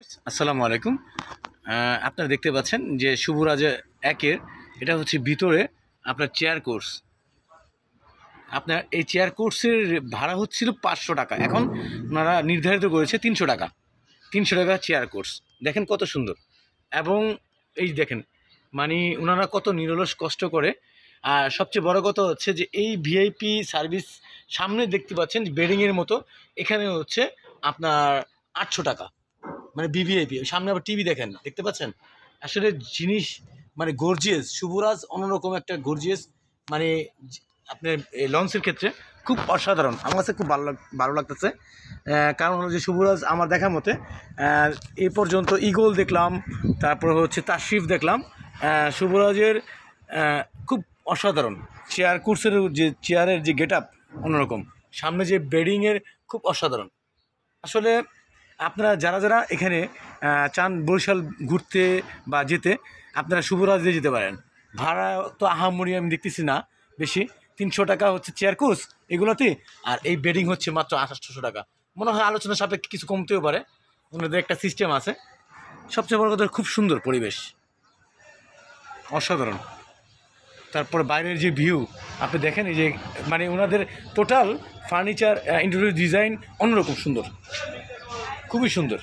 আসসালামু আলাইকুম। আপনারা দেখতে পাচ্ছেন যে শুভরাজ একের এটা হচ্ছে ভিতরে আপনার চেয়ার কোর্স। আপনার এই চেয়ার কোর্সের ভাড়া হচ্ছিল 500 টাকা, এখন ওনারা নির্ধারিত করেছে 300 টাকা। 300 টাকা চেয়ার কোর্স। দেখেন কত সুন্দর, এবং এই দেখেন মানে ওনারা কত নিরলস কষ্ট করে। আর সবচেয়ে বড় কথা হচ্ছে যে এই ভিআইপি সার্ভিস সামনে দেখতে পাচ্ছেন বেডিংয়ের মতো, এখানে হচ্ছে আপনার 800 টাকা, মানে ভিভিআইপি। সামনে আবার টিভি দেখেন, দেখতে পাচ্ছেন। আসলে জিনিস মানে গর্জিয়াস, শুভরাজ অন্যরকম একটা গর্জিয়াস, মানে আপনার লঞ্চের ক্ষেত্রে খুব অসাধারণ। আমার কাছে খুব ভালো লাগতেছে। কারণ হলো যে শুভরাজ আমার দেখার মতে এ পর্যন্ত ইগল দেখলাম, তারপর হচ্ছে তাশরিফ দেখলাম। শুভরাজের খুব অসাধারণ চেয়ার কোর্সের যে চেয়ারের যে গেট আপ অন্যরকম, সামনে যে বেডিংয়ের খুব অসাধারণ। আসলে আপনারা যারা যারা এখানে চান বরিশাল ঘুরতে বা যেতে, আপনারা শুভরাজ দিয়ে যেতে পারেন। ভাড়া তো আহামরি আমি দেখতেছি না বেশি, 300 টাকা হচ্ছে চেয়ার কোর্স এগুলোতে, আর এই বেডিং হচ্ছে মাত্র 800 টাকা। মনে হয় আলোচনা সাপেক্ষে কিছু কমতেও পারে, ওনাদের একটা সিস্টেম আছে। সবচেয়ে বড় কথা খুব সুন্দর পরিবেশ, অসাধারণ। তারপর বাইরের যে ভিউ আপনি দেখেন, এই যে মানে ওনাদের টোটাল ফার্নিচার ইন্টেরিয়র ডিজাইন অন্যরকম সুন্দর, খুবই সুন্দর।